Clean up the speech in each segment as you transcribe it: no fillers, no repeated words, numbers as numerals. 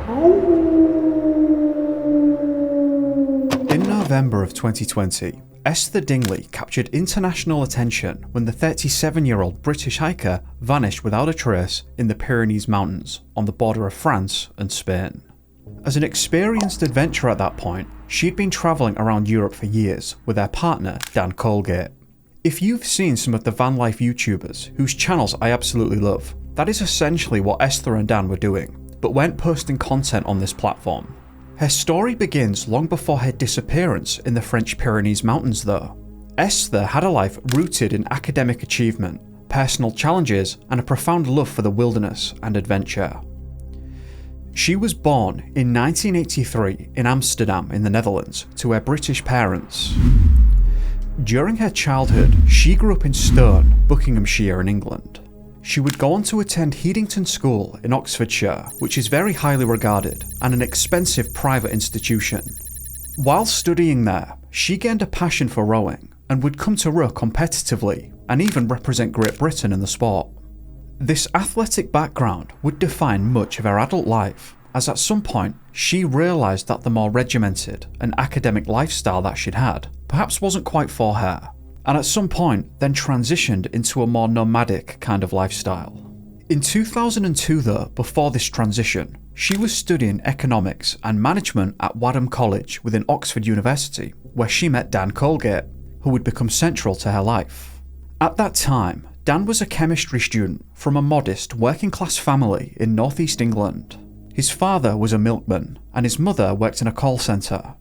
In November of 2020, Esther Dingley captured international attention when the 37-year-old British hiker vanished without a trace in the Pyrenees mountains on the border of France and Spain. As an experienced adventurer at that point, she'd been travelling around Europe for years with her partner Dan Colgate. If you've seen some of the van life YouTubers, whose channels I absolutely love, that is essentially what Esther and Dan were doing, but weren't posting content on this platform. Her story begins long before her disappearance in the French Pyrenees mountains though. Esther had a life rooted in academic achievement, personal challenges, and a profound love for the wilderness and adventure. She was born in 1983 in Amsterdam in the Netherlands to her British parents. During her childhood, she grew up in Stone, Buckinghamshire in England. She would go on to attend Headington School in Oxfordshire, which is very highly regarded and an expensive private institution. While studying there, she gained a passion for rowing and would come to row competitively and even represent Great Britain in the sport. This athletic background would define much of her adult life, as at some point she realised that the more regimented and academic lifestyle that she'd had perhaps wasn't quite for her, and at some point then transitioned into a more nomadic kind of lifestyle. In 2002 though, before this transition, she was studying economics and management at Wadham College within Oxford University, where she met Dan Colgate, who would become central to her life. At that time, Dan was a chemistry student from a modest working class family in northeast England. His father was a milkman and his mother worked in a call centre.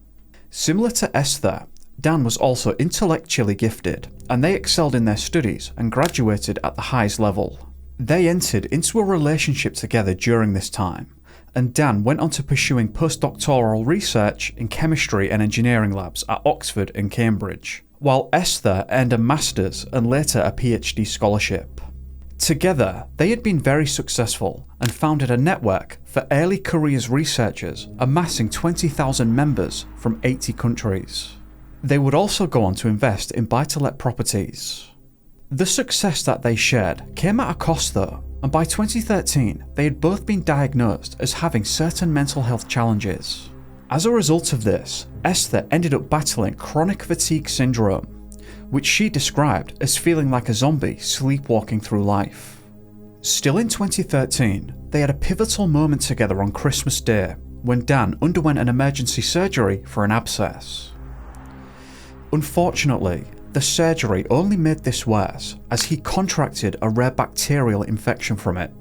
Similar to Esther, Dan was also intellectually gifted and they excelled in their studies and graduated at the highest level. They entered into a relationship together during this time, and Dan went on to pursuing postdoctoral research in chemistry and engineering labs at Oxford and Cambridge, while Esther earned a master's and later a PhD scholarship. Together, they had been very successful and founded a network for early careers researchers amassing 20,000 members from 80 countries. They would also go on to invest in buy-to-let properties. The success that they shared came at a cost though, and by 2013 they had both been diagnosed as having certain mental health challenges. As a result of this, Esther ended up battling chronic fatigue syndrome, which she described as feeling like a zombie sleepwalking through life. Still in 2013, they had a pivotal moment together on Christmas Day when Dan underwent an emergency surgery for an abscess. Unfortunately, the surgery only made this worse as he contracted a rare bacterial infection from it.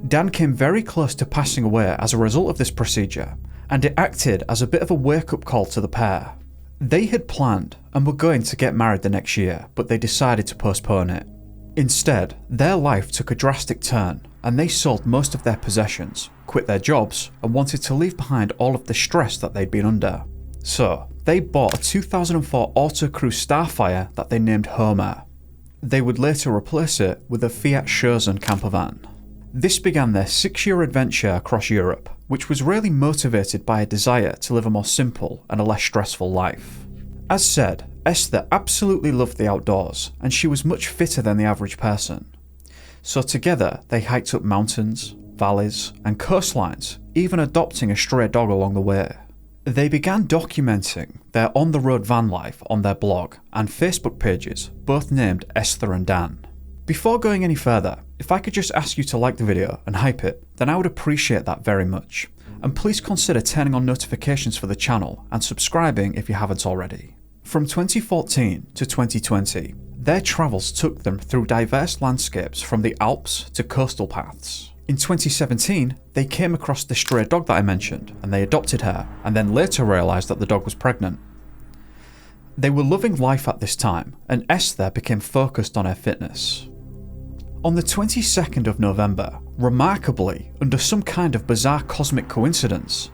Dan came very close to passing away as a result of this procedure, and it acted as a bit of a wake-up call to the pair. They had planned and were going to get married the next year, but they decided to postpone it. Instead, their life took a drastic turn and they sold most of their possessions, quit their jobs, and wanted to leave behind all of the stress that they'd been under. So, they bought a 2004 Autocrew Starfire that they named Homer. They would later replace it with a Fiat Chosen campervan. This began their 6-year adventure across Europe, which was really motivated by a desire to live a more simple and a less stressful life. As said, Esther absolutely loved the outdoors, and she was much fitter than the average person. So together they hiked up mountains, valleys, and coastlines, even adopting a stray dog along the way. They began documenting their on-the-road van life on their blog and Facebook pages, both named Esther and Dan. Before going any further, if I could just ask you to like the video and hype it, then I would appreciate that very much. And please consider turning on notifications for the channel and subscribing if you haven't already. From 2014 to 2020, their travels took them through diverse landscapes from the Alps to coastal paths. In 2017, they came across the stray dog that I mentioned, and they adopted her, and then later realised that the dog was pregnant. They were loving life at this time, and Esther became focused on her fitness. On the 22nd of November, remarkably, under some kind of bizarre cosmic coincidence,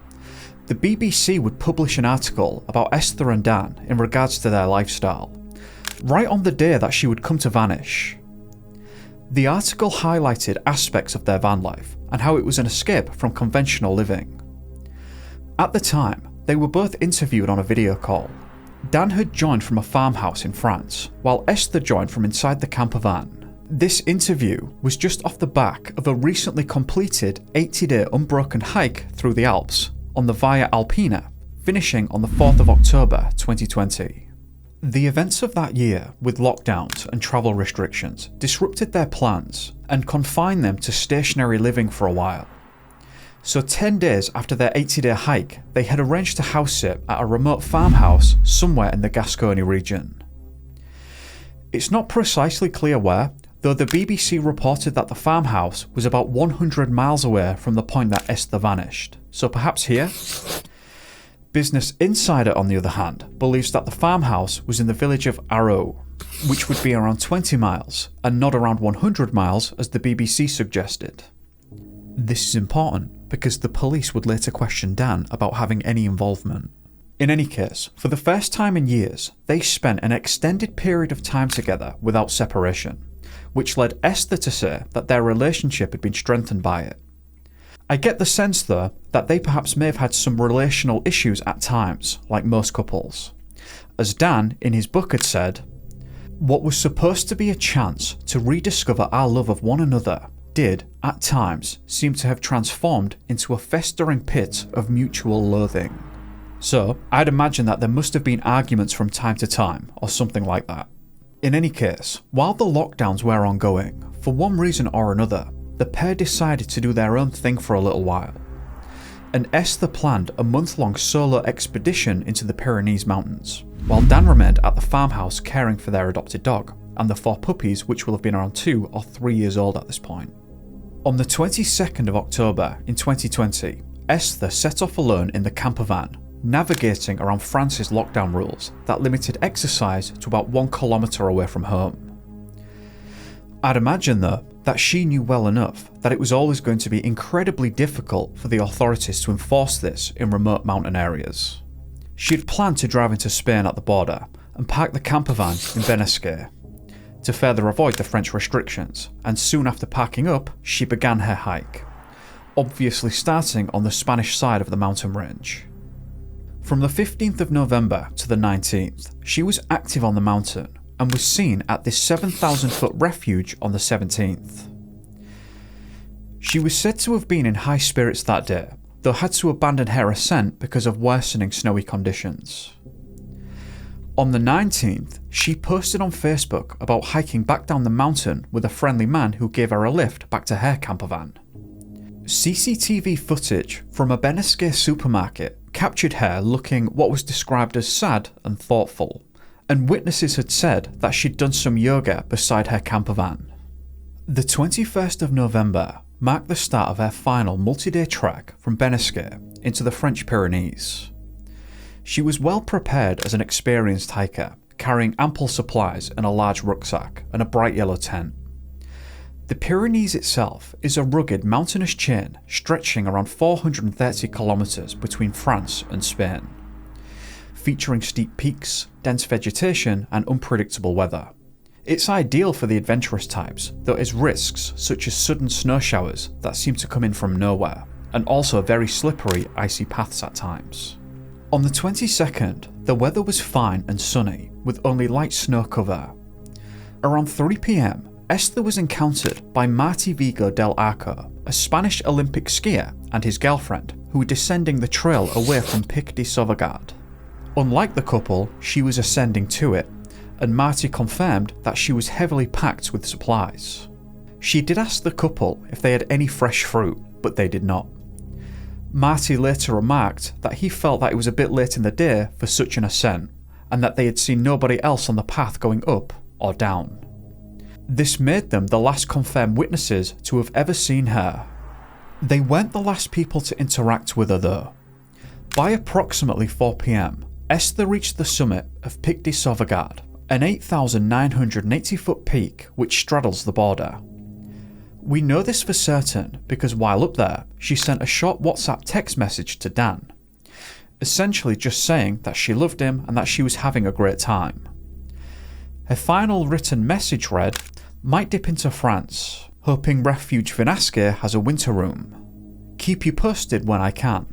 the BBC would publish an article about Esther and Dan in regards to their lifestyle, right on the day that she would come to vanish. The article highlighted aspects of their van life and how it was an escape from conventional living. At the time, they were both interviewed on a video call. Dan had joined from a farmhouse in France, while Esther joined from inside the campervan. This interview was just off the back of a recently completed 80-day unbroken hike through the Alps on the Via Alpina, finishing on the 4th of October 2020. The events of that year, with lockdowns and travel restrictions, disrupted their plans and confined them to stationary living for a while. So 10 days after their 80-day hike, they had arranged to house sit at a remote farmhouse somewhere in the Gascony region. It's not precisely clear where, though the BBC reported that the farmhouse was about 100 miles away from the point that Esther vanished, so perhaps here? Business Insider, on the other hand, believes that the farmhouse was in the village of Arrow, which would be around 20 miles, and not around 100 miles as the BBC suggested. This is important because the police would later question Dan about having any involvement. In any case, for the first time in years, they spent an extended period of time together without separation, which led Esther to say that their relationship had been strengthened by it. I get the sense, though, that they perhaps may have had some relational issues at times, like most couples. As Dan, in his book, had said, "What was supposed to be a chance to rediscover our love of one another did, at times, seem to have transformed into a festering pit of mutual loathing." So, I'd imagine that there must have been arguments from time to time, or something like that. In any case, while the lockdowns were ongoing, for one reason or another, the pair decided to do their own thing for a little while. And Esther planned a month-long solo expedition into the Pyrenees mountains, while Dan remained at the farmhouse caring for their adopted dog, and the 4 puppies, which will have been around 2 or 3 years old at this point. On the 22nd of October in 2020, Esther set off alone in the camper van, navigating around France's lockdown rules that limited exercise to about 1 kilometre away from home. I'd imagine, though, that she knew well enough that it was always going to be incredibly difficult for the authorities to enforce this in remote mountain areas. She'd planned to drive into Spain at the border and park the camper van in Benasque to further avoid the French restrictions, and soon after parking up, she began her hike, obviously starting on the Spanish side of the mountain range. From the 15th of November to the 19th, she was active on the mountain and was seen at this 7,000-foot refuge on the 17th. She was said to have been in high spirits that day, though had to abandon her ascent because of worsening snowy conditions. On the 19th, she posted on Facebook about hiking back down the mountain with a friendly man who gave her a lift back to her campervan. CCTV footage from a Benasque supermarket captured her looking what was described as sad and thoughtful, and witnesses had said that she'd done some yoga beside her campervan. The 21st of November marked the start of her final multi-day trek from Benasque into the French Pyrenees. She was well prepared as an experienced hiker, carrying ample supplies in a large rucksack and a bright yellow tent. The Pyrenees itself is a rugged mountainous chain stretching around 430 kilometres between France and Spain, featuring steep peaks, dense vegetation and unpredictable weather. It's ideal for the adventurous types, though it has risks such as sudden snow showers that seem to come in from nowhere, and also very slippery, icy paths at times. On the 22nd, the weather was fine and sunny, with only light snow cover. Around 3 PM, Esther was encountered by Martí Vigo del Arco, a Spanish Olympic skier, and his girlfriend, who were descending the trail away from Pic de Sauvegard. Unlike the couple, she was ascending to it, and Marty confirmed that she was heavily packed with supplies. She did ask the couple if they had any fresh fruit, but they did not. Marty later remarked that he felt that it was a bit late in the day for such an ascent, and that they had seen nobody else on the path going up or down. This made them the last confirmed witnesses to have ever seen her. They weren't the last people to interact with her though. By approximately 4 PM, Esther reached the summit of Pic de Sauvegard, an 8,980-foot peak which straddles the border. We know this for certain because while up there, she sent a short WhatsApp text message to Dan, essentially just saying that she loved him and that she was having a great time. Her final written message read, "Might dip into France, hoping Refuge Vanasque has a winter room. Keep you posted when I can."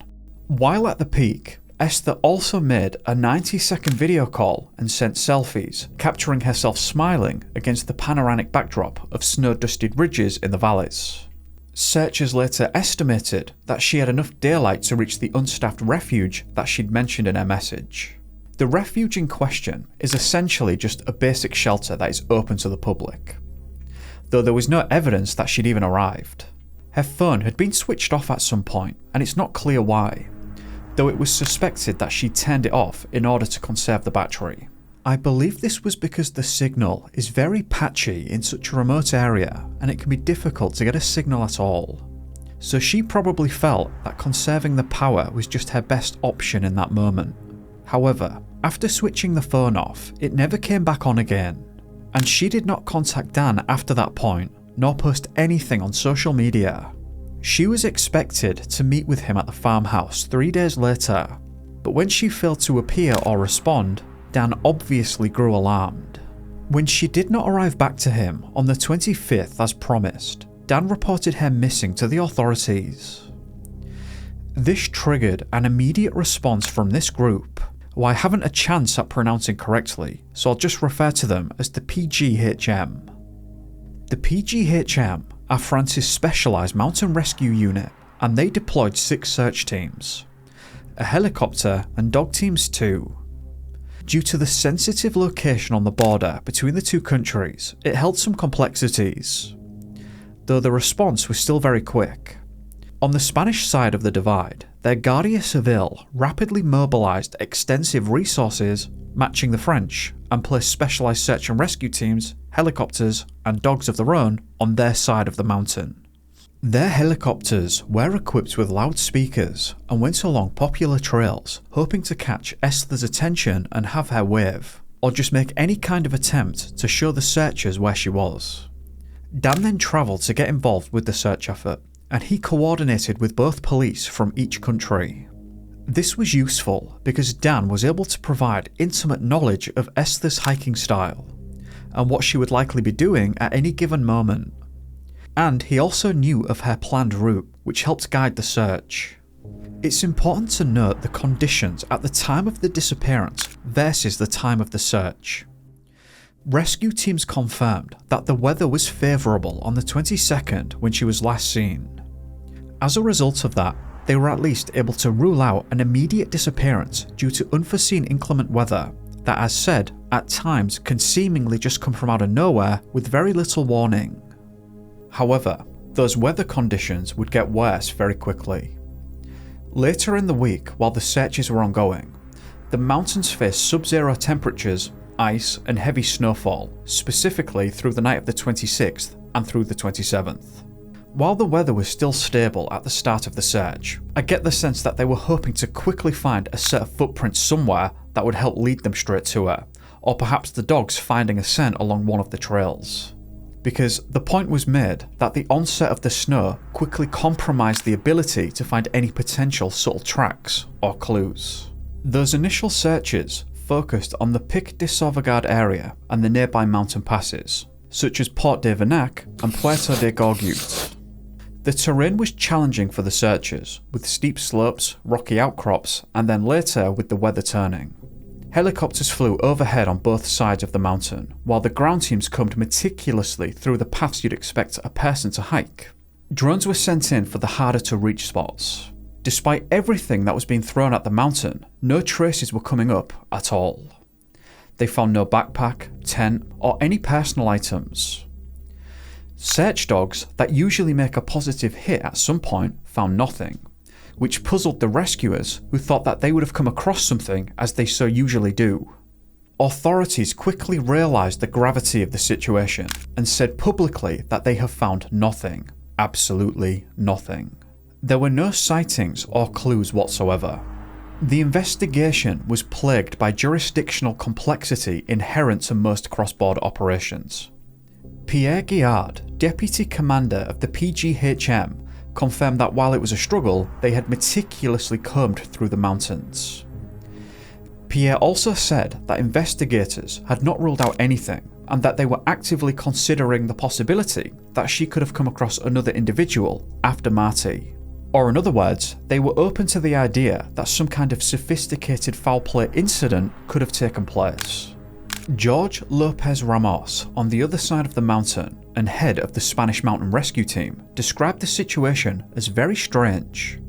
While at the peak, Esther also made a 90-second video call and sent selfies, capturing herself smiling against the panoramic backdrop of snow-dusted ridges in the valleys. Searchers later estimated that she had enough daylight to reach the unstaffed refuge that she'd mentioned in her message. The refuge in question is essentially just a basic shelter that is open to the public, though there was no evidence that she'd even arrived. Her phone had been switched off at some point, and it's not clear why, though it was suspected that she turned it off in order to conserve the battery. I believe this was because the signal is very patchy in such a remote area, and it can be difficult to get a signal at all. So she probably felt that conserving the power was just her best option in that moment. However, after switching the phone off, it never came back on again, and she did not contact Dan after that point, nor post anything on social media. She was expected to meet with him at the farmhouse 3 days later, but when she failed to appear or respond, Dan obviously grew alarmed. When she did not arrive back to him on the 25th as promised, Dan reported her missing to the authorities. This triggered an immediate response from this group, who I haven't a chance at pronouncing correctly, so I'll just refer to them as the PGHM. The PGHM are France's specialised mountain rescue unit, and they deployed 6 search teams, a helicopter and dog teams too. Due to the sensitive location on the border between the two countries, it held some complexities, though the response was still very quick. On the Spanish side of the divide, their Guardia Civil rapidly mobilised extensive resources matching the French and placed specialised search and rescue teams, helicopters and dogs of their own on their side of the mountain. Their helicopters were equipped with loudspeakers and went along popular trails, hoping to catch Esther's attention and have her wave, or just make any kind of attempt to show the searchers where she was. Dan then travelled to get involved with the search effort, and he coordinated with both police from each country. This was useful because Dan was able to provide intimate knowledge of Esther's hiking style and what she would likely be doing at any given moment. And he also knew of her planned route, which helped guide the search. It's important to note the conditions at the time of the disappearance versus the time of the search. Rescue teams confirmed that the weather was favourable on the 22nd when she was last seen. As a result of that, they were at least able to rule out an immediate disappearance due to unforeseen inclement weather that, as said, at times can seemingly just come from out of nowhere with very little warning. However, those weather conditions would get worse very quickly. Later in the week, while the searches were ongoing, the mountains faced sub-zero temperatures, ice and heavy snowfall, specifically through the night of the 26th and through the 27th. While the weather was still stable at the start of the search, I get the sense that they were hoping to quickly find a set of footprints somewhere that would help lead them straight to her, or perhaps the dogs finding a scent along one of the trails. Because the point was made that the onset of the snow quickly compromised the ability to find any potential subtle tracks or clues. Those initial searches focused on the Pic de Sauvegarde area and the nearby mountain passes, such as Port de Venac and Puerto de Gorgut. The terrain was challenging for the searchers, with steep slopes, rocky outcrops, and then later with the weather turning. Helicopters flew overhead on both sides of the mountain, while the ground teams combed meticulously through the paths you'd expect a person to hike. Drones were sent in for the harder to reach spots. Despite everything that was being thrown at the mountain, no traces were coming up at all. They found no backpack, tent, or any personal items. Search dogs that usually make a positive hit at some point found nothing, which puzzled the rescuers, who thought that they would have come across something as they so usually do. Authorities quickly realised the gravity of the situation and said publicly that they have found nothing, absolutely nothing. There were no sightings or clues whatsoever. The investigation was plagued by jurisdictional complexity inherent to most cross-border operations. Pierre Guillard, deputy commander of the PGHM, confirmed that while it was a struggle, they had meticulously combed through the mountains. Pierre also said that investigators had not ruled out anything, and that they were actively considering the possibility that she could have come across another individual after Marty. Or in other words, they were open to the idea that some kind of sophisticated foul play incident could have taken place. George Lopez Ramos, on the other side of the mountain and head of the Spanish mountain rescue team, described the situation as very strange,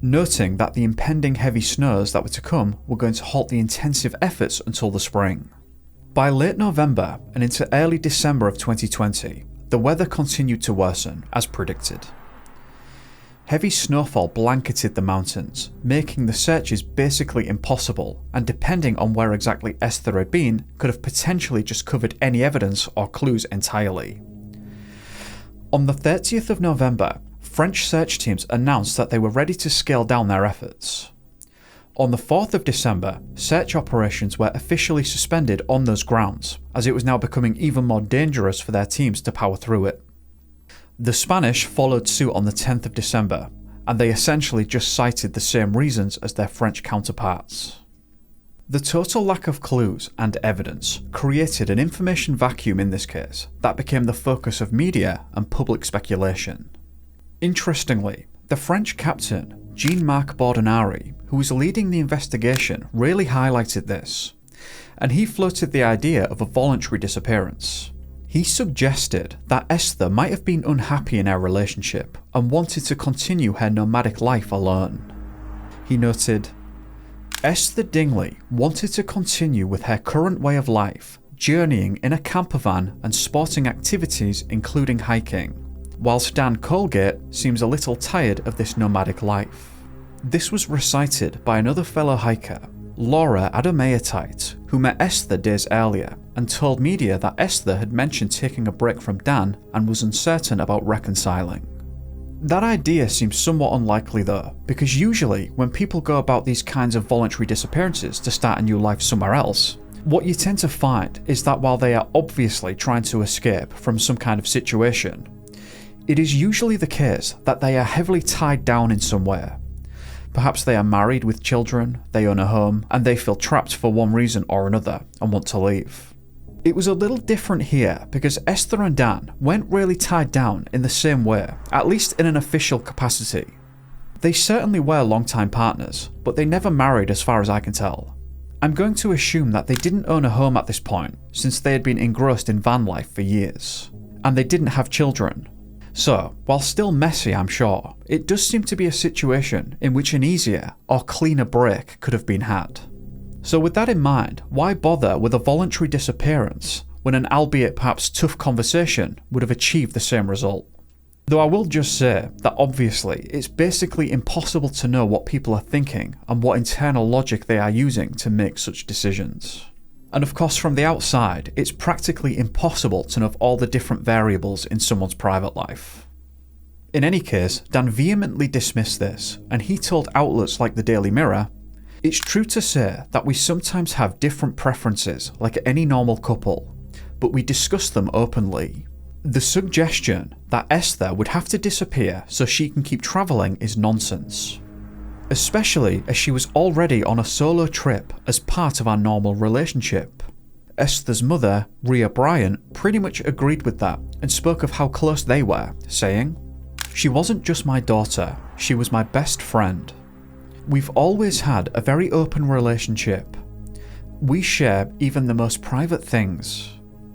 noting that the impending heavy snows that were to come were going to halt the intensive efforts until the spring. By late November and into early December of 2020, the weather continued to worsen, as predicted. Heavy snowfall blanketed the mountains, making the searches basically impossible, and depending on where exactly Esther had been, could have potentially just covered any evidence or clues entirely. On the 30th of November, French search teams announced that they were ready to scale down their efforts. On the 4th of December, search operations were officially suspended on those grounds, as it was now becoming even more dangerous for their teams to power through it. The Spanish followed suit on the 10th of December, and they essentially just cited the same reasons as their French counterparts. The total lack of clues and evidence created an information vacuum in this case that became the focus of media and public speculation. Interestingly, the French captain, Jean-Marc Bordenari, who was leading the investigation, really highlighted this, and he floated the idea of a voluntary disappearance. He suggested that Esther might have been unhappy in her relationship and wanted to continue her nomadic life alone. He noted, Esther Dingley wanted to continue with her current way of life, journeying in a camper van and sporting activities including hiking, whilst Dan Colgate seems a little tired of this nomadic life. This was recited by another fellow hiker, Laura Adameatite, who met Esther days earlier and told media that Esther had mentioned taking a break from Dan and was uncertain about reconciling. That idea seems somewhat unlikely though, because usually when people go about these kinds of voluntary disappearances to start a new life somewhere else, what you tend to find is that while they are obviously trying to escape from some kind of situation, it is usually the case that they are heavily tied down in some way. Perhaps they are married with children, they own a home, and they feel trapped for one reason or another and want to leave. It was a little different here because Esther and Dan weren't really tied down in the same way, at least in an official capacity. They certainly were long-time partners, but they never married as far as I can tell. I'm going to assume that they didn't own a home at this point, since they had been engrossed in van life for years, and they didn't have children. So, while still messy I'm sure, it does seem to be a situation in which an easier or cleaner break could have been had. So with that in mind, why bother with a voluntary disappearance when an albeit perhaps tough conversation would have achieved the same result? Though I will just say that obviously it's basically impossible to know what people are thinking and what internal logic they are using to make such decisions. And of course from the outside, it's practically impossible to know all the different variables in someone's private life. In any case, Dan vehemently dismissed this, and he told outlets like the Daily Mirror, "It's true to say that we sometimes have different preferences like any normal couple, but we discuss them openly. The suggestion that Esther would have to disappear so she can keep travelling is nonsense. Especially as she was already on a solo trip as part of our normal relationship." Esther's mother, Rhea Bryant, pretty much agreed with that and spoke of how close they were, saying, "She wasn't just my daughter, she was my best friend. We've always had a very open relationship. We share even the most private things."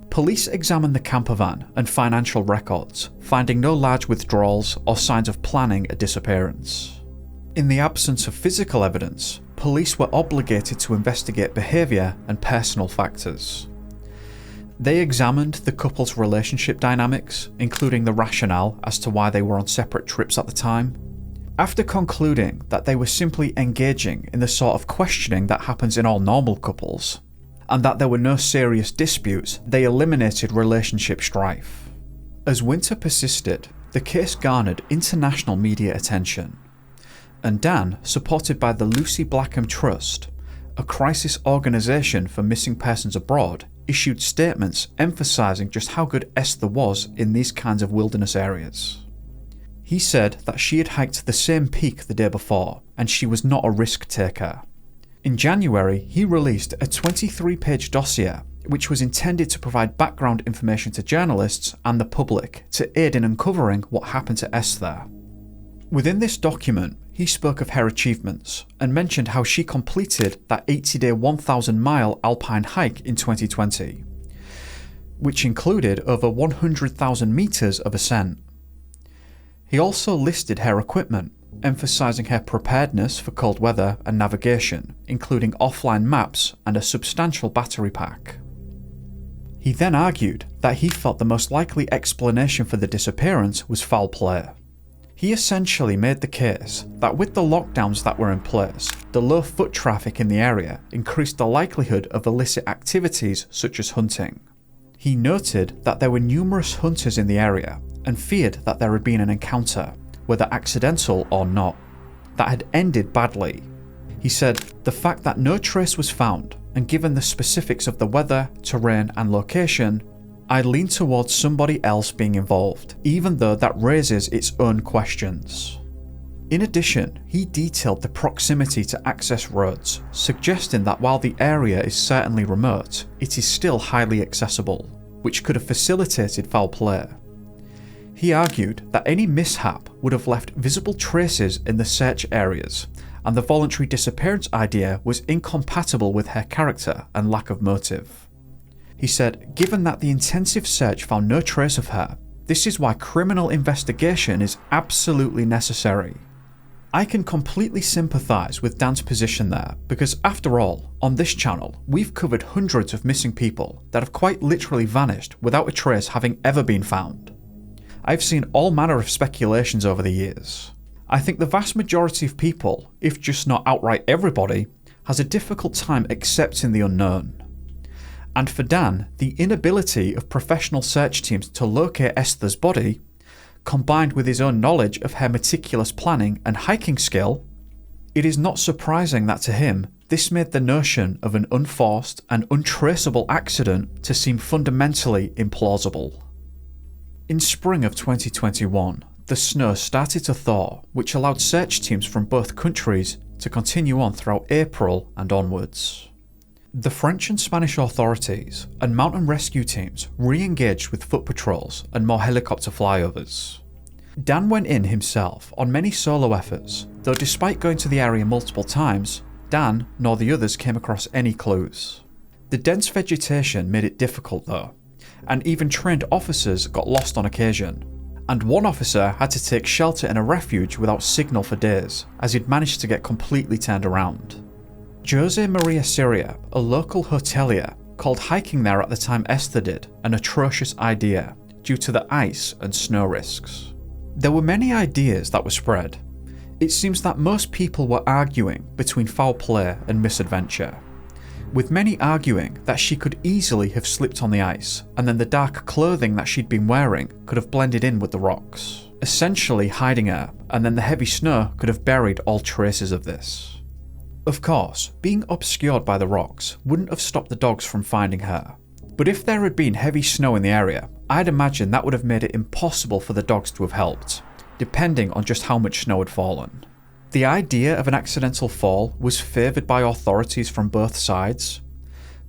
Police examined the camper van and financial records, finding no large withdrawals or signs of planning a disappearance. In the absence of physical evidence, police were obligated to investigate behaviour and personal factors. They examined the couple's relationship dynamics, including the rationale as to why they were on separate trips at the time. After concluding that they were simply engaging in the sort of questioning that happens in all normal couples, and that there were no serious disputes, they eliminated relationship strife. As winter persisted, the case garnered international media attention, and Dan, supported by the Lucy Blackham Trust, a crisis organisation for missing persons abroad, issued statements emphasising just how good Esther was in these kinds of wilderness areas. He said that she had hiked the same peak the day before, and she was not a risk taker. In January, he released a 23-page dossier which was intended to provide background information to journalists and the public to aid in uncovering what happened to Esther. Within this document, he spoke of her achievements and mentioned how she completed that 80-day 1,000-mile alpine hike in 2020, which included over 100,000 meters of ascent. He also listed her equipment, emphasizing her preparedness for cold weather and navigation, including offline maps and a substantial battery pack. He then argued that he felt the most likely explanation for the disappearance was foul play. He essentially made the case that with the lockdowns that were in place, the low foot traffic in the area increased the likelihood of illicit activities such as hunting. He noted that there were numerous hunters in the area and feared that there had been an encounter, whether accidental or not, that had ended badly. He said, "The fact that no trace was found, and given the specifics of the weather, terrain and location, I lean towards somebody else being involved, even though that raises its own questions." In addition, he detailed the proximity to access roads, suggesting that while the area is certainly remote, it is still highly accessible, which could have facilitated foul play. He argued that any mishap would have left visible traces in the search areas, and the voluntary disappearance idea was incompatible with her character and lack of motive. He said, "Given that the intensive search found no trace of her, this is why criminal investigation is absolutely necessary." I can completely sympathise with Dan's position there, because after all, on this channel, we've covered hundreds of missing people that have quite literally vanished without a trace having ever been found. I've seen all manner of speculations over the years. I think the vast majority of people, if just not outright everybody, has a difficult time accepting the unknown. And for Dan, the inability of professional search teams to locate Esther's body, combined with his own knowledge of her meticulous planning and hiking skill, it is not surprising that to him, this made the notion of an unforced and untraceable accident to seem fundamentally implausible. In spring of 2021, the snow started to thaw, which allowed search teams from both countries to continue on throughout April and onwards. The French and Spanish authorities and mountain rescue teams re-engaged with foot patrols and more helicopter flyovers. Dan went in himself on many solo efforts, though despite going to the area multiple times, Dan nor the others came across any clues. The dense vegetation made it difficult though, and even trained officers got lost on occasion, and one officer had to take shelter in a refuge without signal for days, as he'd managed to get completely turned around. Jose Maria Siria, a local hotelier, called hiking there at the time Esther did an atrocious idea due to the ice and snow risks. There were many ideas that were spread. It seems that most people were arguing between foul play and misadventure, with many arguing that she could easily have slipped on the ice, and then the dark clothing that she'd been wearing could have blended in with the rocks, essentially hiding her, and then the heavy snow could have buried all traces of this. Of course, being obscured by the rocks wouldn't have stopped the dogs from finding her, but if there had been heavy snow in the area, I'd imagine that would have made it impossible for the dogs to have helped, depending on just how much snow had fallen. The idea of an accidental fall was favoured by authorities from both sides,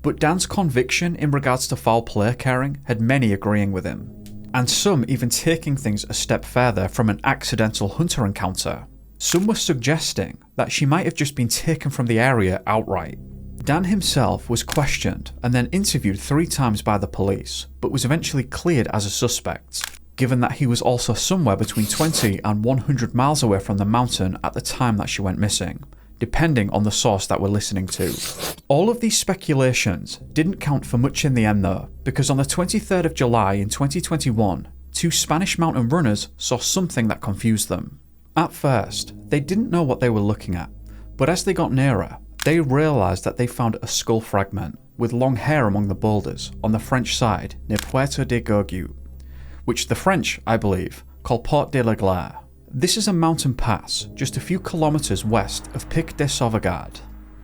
but Dan's conviction in regards to foul play occurring had many agreeing with him, and some even taking things a step further from an accidental hunter encounter. Some were suggesting that she might have just been taken from the area outright. Dan himself was questioned and then interviewed 3 times by the police, but was eventually cleared as a suspect, given that he was also somewhere between 20 and 100 miles away from the mountain at the time that she went missing, depending on the source that we're listening to. All of these speculations didn't count for much in the end though, because on the 23rd of July in 2021, 2 Spanish mountain runners saw something that confused them. At first, they didn't know what they were looking at, but as they got nearer, they realised that they found a skull fragment with long hair among the boulders on the French side near Puerto de Gorgue, which the French, I believe, call Port de la Glaire. This is a mountain pass just a few kilometres west of Pic de Sauvegarde.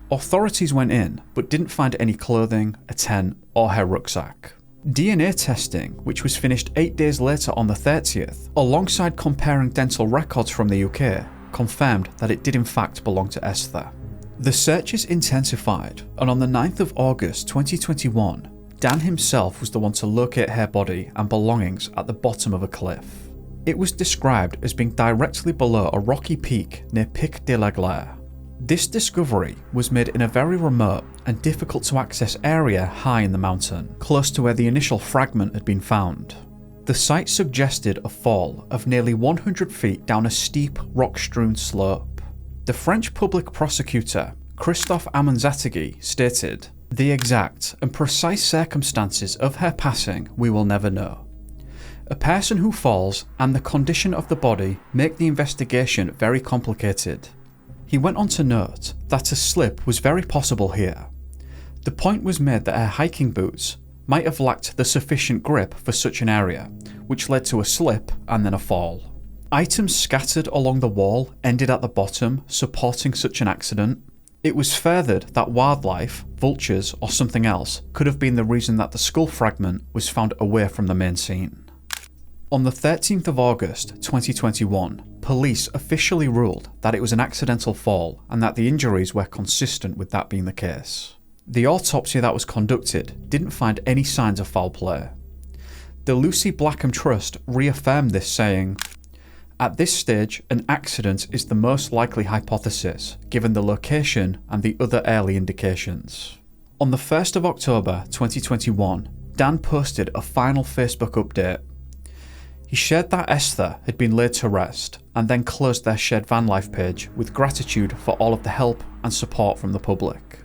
Authorities went in, but didn't find any clothing, a tent, or her rucksack. DNA testing, which was finished 8 days later on the 30th, alongside comparing dental records from the UK, confirmed that it did in fact belong to Esther. The searches intensified, and on the 9th of August 2021, Dan himself was the one to locate her body and belongings at the bottom of a cliff. It was described as being directly below a rocky peak near Pic de la Glaire. This discovery was made in a very remote and difficult to access area high in the mountain, close to where the initial fragment had been found. The site suggested a fall of nearly 100 feet down a steep, rock-strewn slope. The French public prosecutor, Christophe Amanzategui, stated, "The exact and precise circumstances of her passing we will never know. A person who falls and the condition of the body make the investigation very complicated." He went on to note that a slip was very possible here. The point was made that her hiking boots might have lacked the sufficient grip for such an area, which led to a slip and then a fall. Items scattered along the wall ended at the bottom, supporting such an accident. It was furthered that wildlife, vultures or something else, could have been the reason that the skull fragment was found away from the main scene. On the 13th of August 2021, police officially ruled that it was an accidental fall and that the injuries were consistent with that being the case. The autopsy that was conducted didn't find any signs of foul play. The Lucy Blackham Trust reaffirmed this, saying, "At this stage, an accident is the most likely hypothesis, given the location and the other early indications." On the 1st of October 2021, Dan posted a final Facebook update. He shared that Esther had been laid to rest and then closed their shared Vanlife page with gratitude for all of the help and support from the public.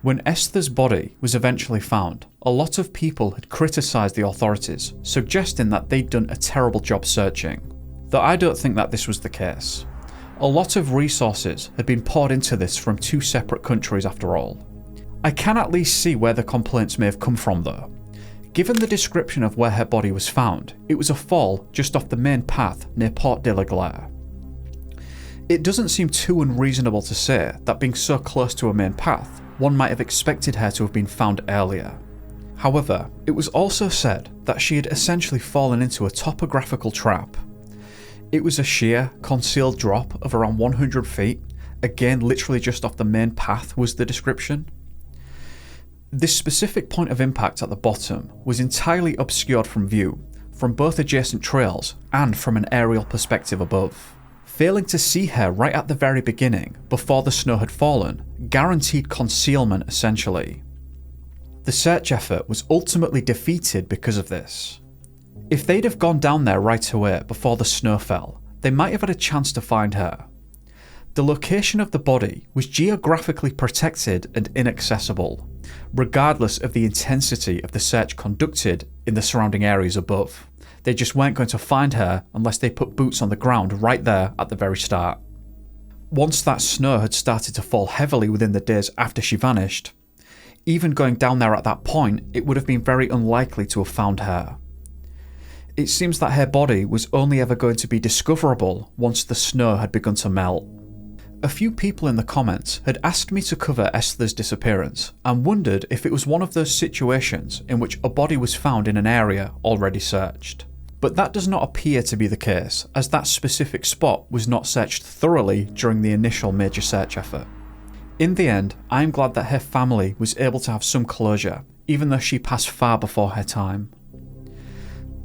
When Esther's body was eventually found, a lot of people had criticised the authorities, suggesting that they'd done a terrible job searching. Though I don't think that this was the case. A lot of resources had been poured into this from two separate countries after all. I can at least see where the complaints may have come from though. Given the description of where her body was found, it was a fall just off the main path near Port de la Glaire. It doesn't seem too unreasonable to say that being so close to a main path, one might have expected her to have been found earlier. However, it was also said that she had essentially fallen into a topographical trap. It was a sheer, concealed drop of around 100 feet, again literally just off the main path was the description. This specific point of impact at the bottom was entirely obscured from view, from both adjacent trails and from an aerial perspective above. Failing to see her right at the very beginning, before the snow had fallen, guaranteed concealment essentially. The search effort was ultimately defeated because of this. If they'd have gone down there right away before the snow fell, they might have had a chance to find her. The location of the body was geographically protected and inaccessible, regardless of the intensity of the search conducted in the surrounding areas above. They just weren't going to find her unless they put boots on the ground right there at the very start. Once that snow had started to fall heavily within the days after she vanished, even going down there at that point, it would have been very unlikely to have found her. It seems that her body was only ever going to be discoverable once the snow had begun to melt. A few people in the comments had asked me to cover Esther's disappearance and wondered if it was one of those situations in which a body was found in an area already searched. But that does not appear to be the case, as that specific spot was not searched thoroughly during the initial major search effort. In the end, I am glad that her family was able to have some closure, even though she passed far before her time.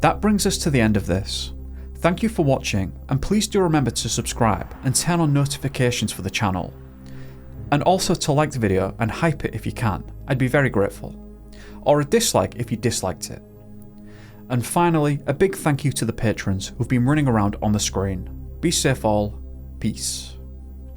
That brings us to the end of this. Thank you for watching, and please do remember to subscribe and turn on notifications for the channel. And also to like the video and hype it if you can, I'd be very grateful. Or a dislike if you disliked it. And finally, a big thank you to the patrons who've been running around on the screen. Be safe all, peace.